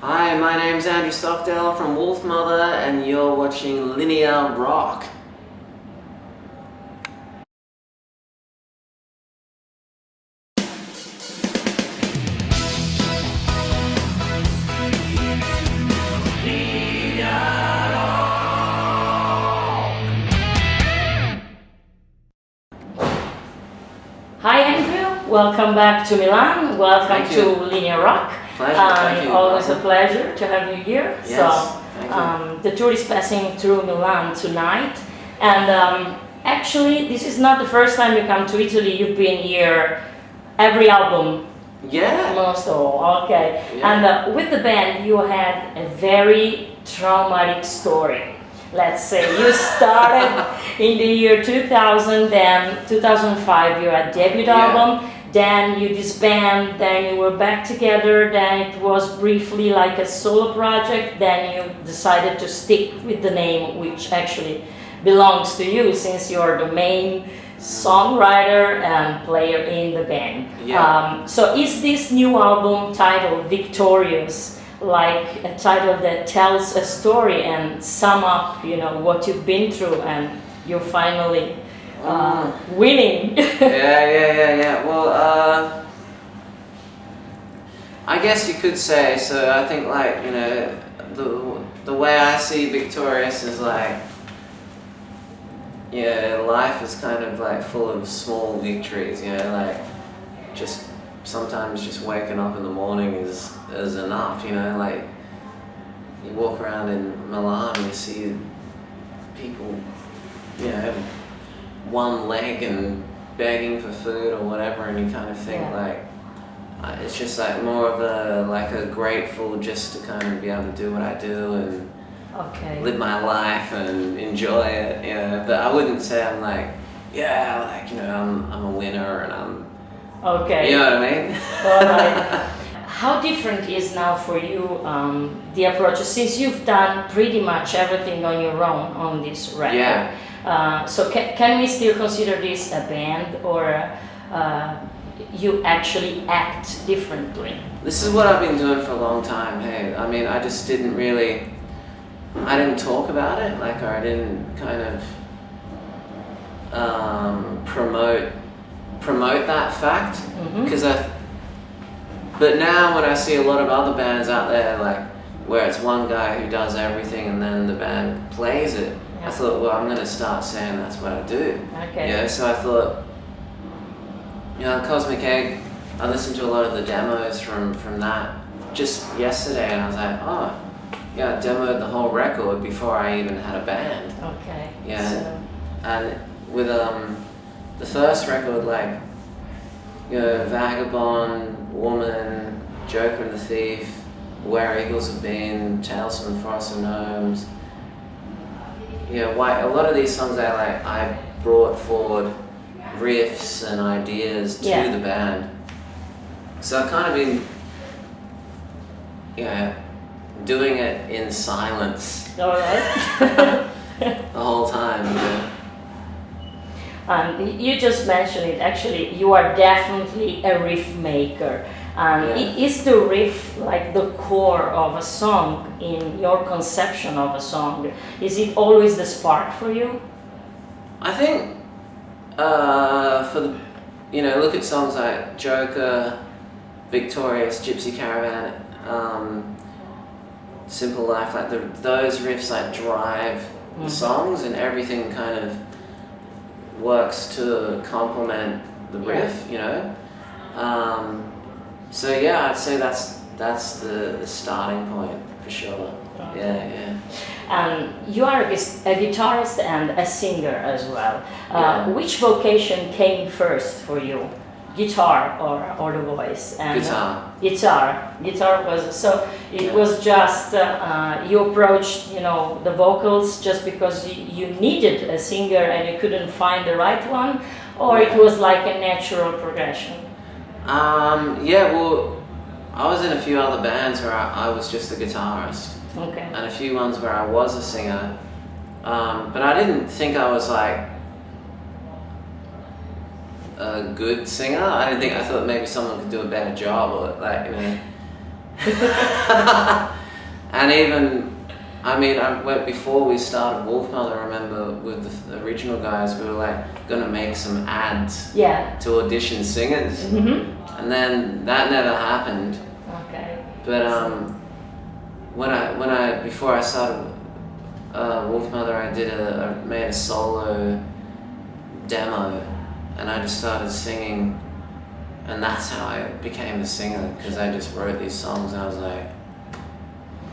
Hi, my name's Andrew Stockdale from Wolfmother, and you're watching Linea Rock. Hi Andrew, welcome back to Milan, welcome to Linea Rock. Pleasure, thank you. Always a pleasure to have you here. Yes, thank you. The tour is passing through Milan tonight, and actually this is not the first time you come to Italy. You've been here every album. Yeah. Most all, okay. Yeah. And with the band you had a very traumatic story. Let's say you started in the year 2000, then 2005 you had debut album, then you disbanded, then you were back together, then it was briefly like a solo project, then you decided to stick with the name which actually belongs to you since you're the main songwriter and player in the band. Yeah. So is this new album titled Victorious like a title that tells a story and sum up, what you've been through, and you're finally winning? Yeah. Well, I guess you could say so. I think, like, the way I see Victorious is like, life is kind of like full of small victories. Like sometimes just waking up in the morning is enough, like you walk around in Milan and you see people, one leg and begging for food or whatever, and you kind of think it's just like more of a grateful just to kind of be able to do what I do and live my life and enjoy it, but I wouldn't say I'm like, I'm a winner and I'm okay. You know what I mean? Alright. How different is now for you the approach, since you've done pretty much everything on your own on this record? Yeah. So can we still consider this a band, or you actually act differently? This is what I've been doing for a long time. Hey, I mean, I just didn't talk about it, or I didn't kind of promote that fact, because but now when I see a lot of other bands out there, where it's one guy who does everything and then the band plays it, I thought, well, I'm going to start saying that's what I do. Okay. So I thought, Cosmic Egg, I listened to a lot of the demos from that just yesterday, and I was like, I demoed the whole record before I even had a band. Okay. Yeah. And with the first record, Vagabond, Woman, Joker and the Thief, Where Eagles Have Been, Tales from the Forest of Gnomes. A lot of these songs I brought forward riffs and ideas to the band. So I've kind of been, doing it in silence. All right. The whole time. You just mentioned it. Actually, you are definitely a riff maker. Is the riff like the core of a song in your conception of a song? Is it always the spark for you? I think for the, look at songs like Joker, Victorious, Gypsy Caravan, Simple Life, those riffs drive the songs, and everything kind of works to complement the riff, So I'd say that's the starting point for sure. Okay. You are a guitarist and a singer as well. Which vocation came first for you? Guitar or the voice? And Guitar was so. It was just you approached the vocals just because you needed a singer and you couldn't find the right one, or it was like a natural progression. Well, I was in a few other bands where I was just a guitarist. Okay. And a few ones where I was a singer, but I didn't think I was a good singer. I thought maybe someone could do a better job, or And even, I mean, before we started Wolfmother, I remember with the original guys, we were like going to make some ads to audition singers. And then that never happened. Okay. But before I started Wolfmother, I made a solo demo, and I just started singing, and that's how I became a singer, because I just wrote these songs and I was like,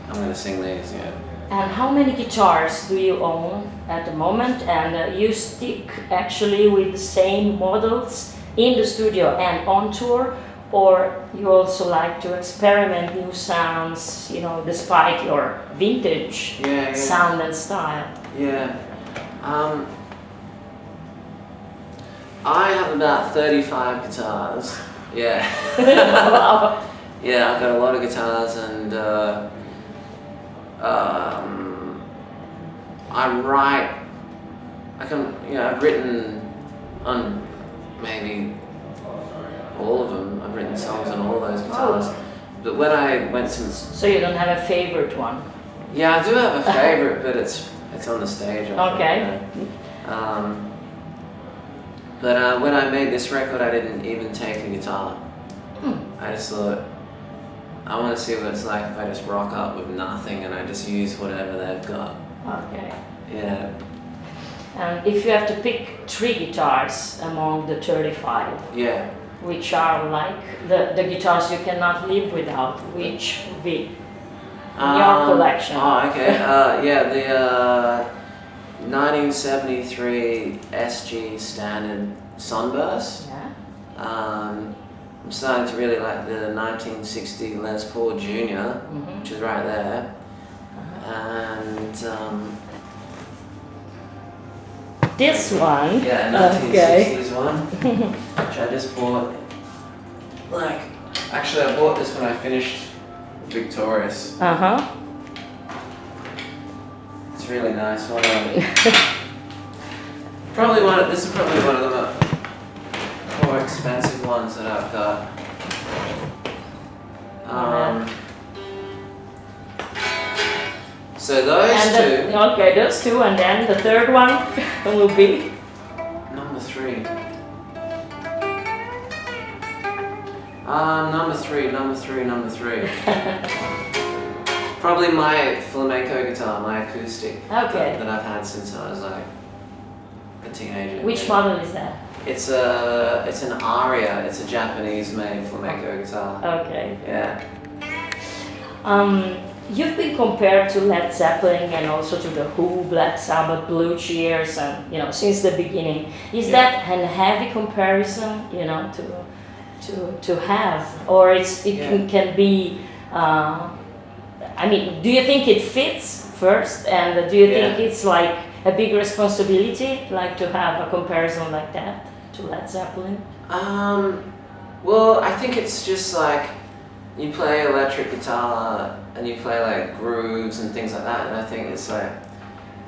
I'm gonna sing these, yeah. And how many guitars do you own at the moment? And you stick actually with the same models in the studio and on tour, or you also like to experiment new sounds, you know, despite your vintage sound and style? Yeah. I have about 35 guitars. Yeah. Wow. Yeah, I've got a lot of guitars, and I've written on maybe all of them. I've written songs on all those guitars. But when I went to... So you don't have a favorite one? Yeah, I do have a favorite, but it's on the stage. Okay. But when I made this record, I didn't even take a guitar. I just thought, I want to see what it's like if I just rock up with nothing and I just use whatever they've got. Okay. Yeah. And if you have to pick 3 guitars among the 35, which are like the guitars you cannot live without, which would be in your collection? Oh, okay. The 1973 SG Standard Sunburst. Yeah. I'm starting to really like the 1960 Les Paul Jr., which is right there. And this one? Yeah, 1960s one, which I just bought. Actually I bought this when I finished Victorious. It's really nice. This is probably one of the more expensive ones that I've got. So those two. Okay, those two, and then the third one will be? Number 3. Number three. Probably my flamenco guitar, my acoustic, that I've had since I was like a teenager. Which model is that? It's an Aria. It's a Japanese-made flamenco guitar. Okay. Yeah. You've been compared to Led Zeppelin and also to the Who, Black Sabbath, Blue Cheers, and since the beginning. Is that a heavy comparison, to have, or it can be? I mean, do you think it fits first, and do you think it's like a big responsibility, like to have a comparison like that to Led Zeppelin? Well, I think it's just like you play electric guitar and you play like grooves and things like that, and I think it's like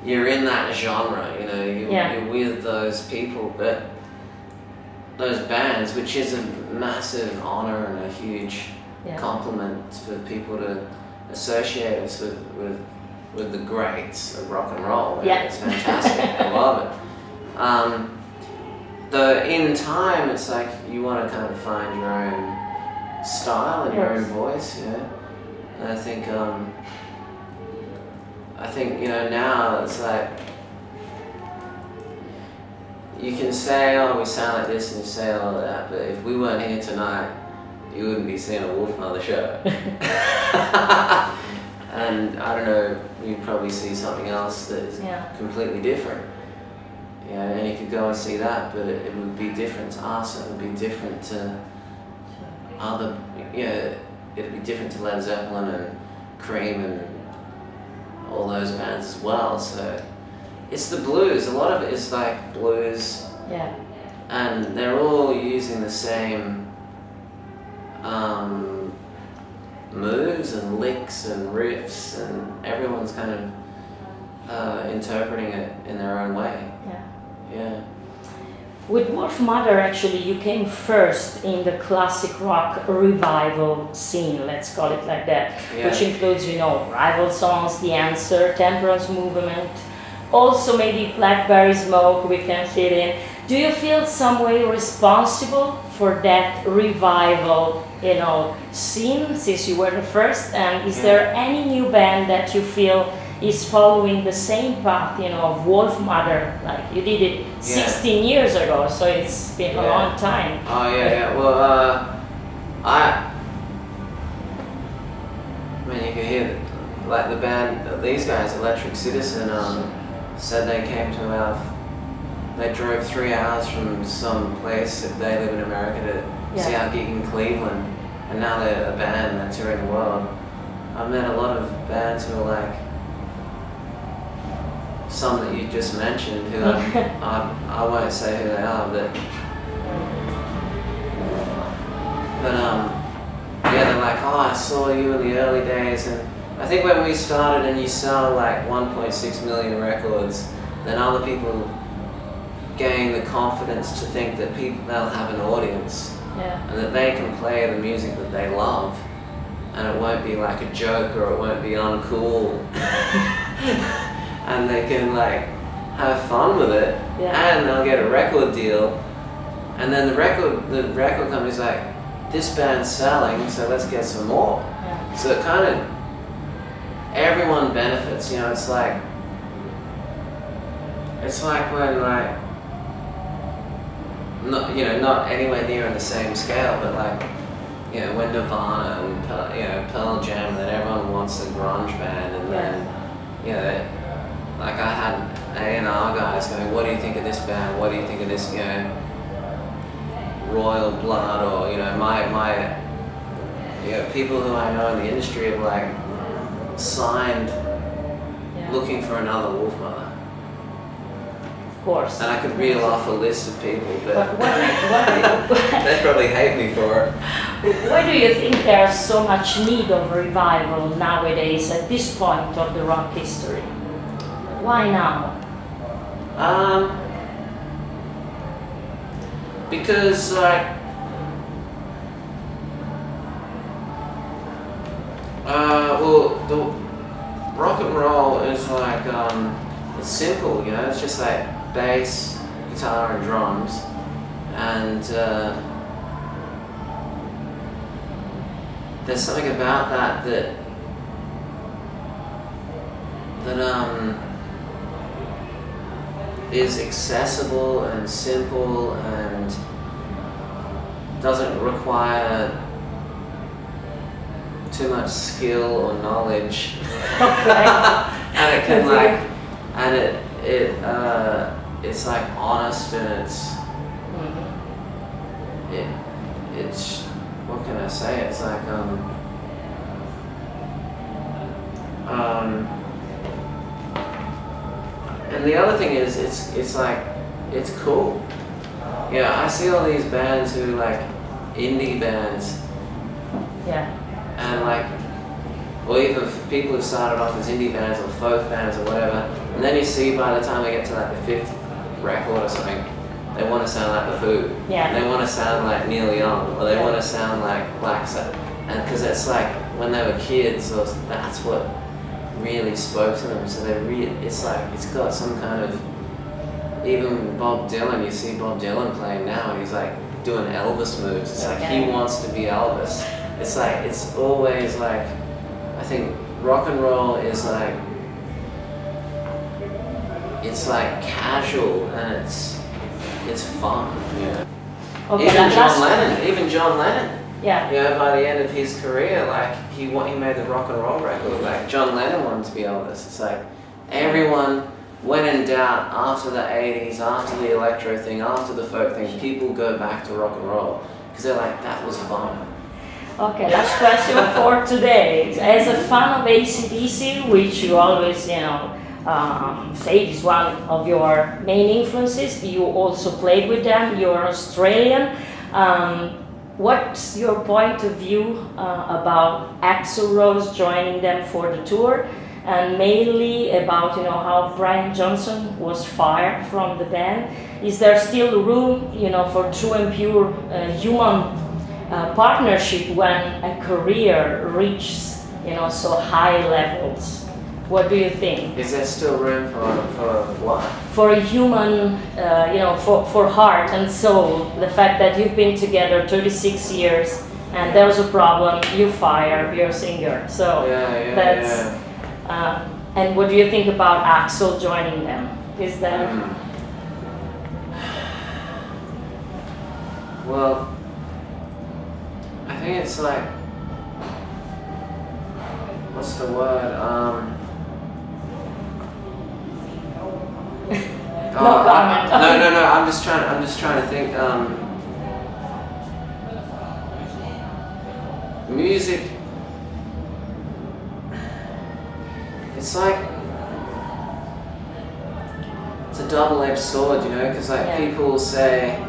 you're in that genre, you're with those people, but those bands, which is a massive honor and a huge compliment for people to associate us with the greats of rock and roll. It's fantastic. I love it. Though in time, it's like you want to kind of find your own style and your own voice, And I think now it's like you can say, oh, we sound like this, and you say all that, but if we weren't here tonight, you wouldn't be seeing a Wolfmother show. And I don't know, you'd probably see something else that is completely different. And you could go and see that, but it would be different to us, it would be different to other, it'd be different to Led Zeppelin and Cream and all those bands as well. So it's the blues, a lot of it is like blues. And they're all using the same moves and licks and riffs, and everyone's kind of interpreting it in their own way. With Wolfmother, actually, you came first in the classic rock revival scene, let's call it like that, which includes, rival songs, The Answer, Temperance Movement, also maybe Blackberry Smoke we can fit in. Do you feel some way responsible for that revival, scene, since you were the first? And is there any new band that you feel is following the same path, of Wolfmother? Like you did it 16 years ago, so it's been a long time. Oh yeah. Well, I mean, you can hear like the band, these guys, Electric Citizen, said they came to they drove 3 hours from some place that they live in America to see our gig in Cleveland, and now they're a band that's touring the world. I've met a lot of bands who are like some that you just mentioned, who I won't say who they are, but they're like, oh, I saw you in the early days, and I think when we started and you sell like 1.6 million records, then other people gain the confidence to think that they'll have an audience, and that they can play the music that they love, and it won't be like a joke or it won't be uncool. And they can like have fun with it, and they'll get a record deal, and then the record company's like, this band's selling, so let's get some more. So it kind of, everyone benefits, it's like when like, not anywhere near on the same scale, but like, when Nirvana and Pearl Jam, and then everyone wants a grunge band, and then, like I had A&R guys going, what do you think of this band? What do you think of this, Royal Blood, or, my people who I know in the industry have like signed looking for another Wolfmother. Of course. And I could reel off a list of people, but they probably hate me for it. Why do you think there's so much need of revival nowadays at this point of the rock history? Why now? Because like, the rock and roll is like, it's simple, it's just like bass, guitar and drums, and there's something about that is accessible and simple and doesn't require too much skill or knowledge. And it can like, and it's like honest, and it's what can I say? It's like and the other thing is, it's like, it's cool. I see all these bands who like indie bands. And like, or even people who started off as indie bands or folk bands or whatever, and then you see by the time they get to like the 5th record or something, they want to sound like The Who. They want to sound like Neil Young, or they want to sound like Black Sabbath. And because it's like when they were kids, or that's what really spoke to them. So it's like, it's got some kind of, even Bob Dylan, you see Bob Dylan playing now and he's like doing Elvis moves. It's like he wants to be Elvis. It's like, it's always like, I think rock and roll is like, it's like casual and it's fun. Okay, even John Lennon. Yeah. By the end of his career, like he made the rock and roll record. Like John Lennon wanted to be Elvis. It's like everyone, when in doubt, after the 80s, after the electro thing, after the folk thing, people go back to rock and roll because they're like, that was fun. Okay, last question for today. As a fan of AC/DC, which you always, say is one of your main influences, you also played with them, you're Australian. What's your point of view about Axl Rose joining them for the tour? and mainly about how Brian Johnson was fired from the band. Is there still room for true and pure human partnership when a career reaches so high levels? What do you think? Is there still room for what? For a human, for heart and soul. The fact that you've been together 36 years and there was a problem, you fire your singer. So that's. And what do you think about Axel joining them? Is that? Well, I think it's like, what's the word? No comment. No. I'm just trying to think. Music. It's like, it's a double-edged sword, because like people say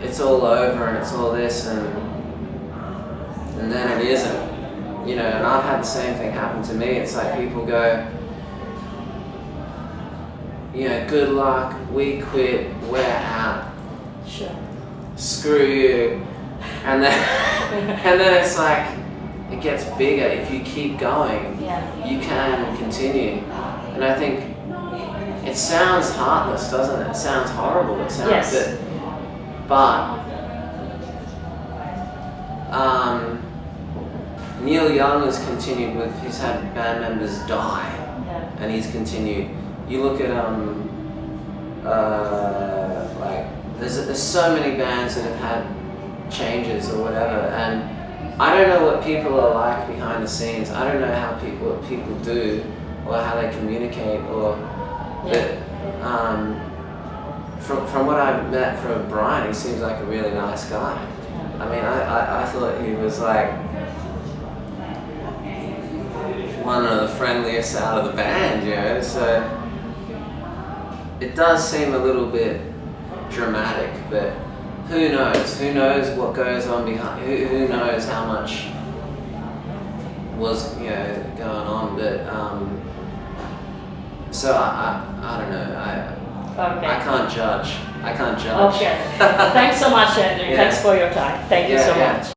it's all over and it's all this and then it isn't, and I've had the same thing happen to me. It's like people go, good luck, we quit, we're out, sure, screw you, and then it's like, it gets bigger. If you keep going, you can continue. And I think it sounds heartless, doesn't it? It sounds horrible. It sounds good. But Neil Young has continued with. He's had band members die, and he's continued. You look at like there's so many bands that have had changes or whatever, and I don't know what people are like behind the scenes. I don't know what people do or how they communicate or but from what I've met from Brian, he seems like a really nice guy. I mean, I thought he was like one of the friendliest out of the band, so it does seem a little bit dramatic, but who knows? Who knows what goes on behind? Who knows how much was going on? But so I don't know. I can't judge. Okay. Thanks so much, Andrew. Thanks for your time. Thank you so much.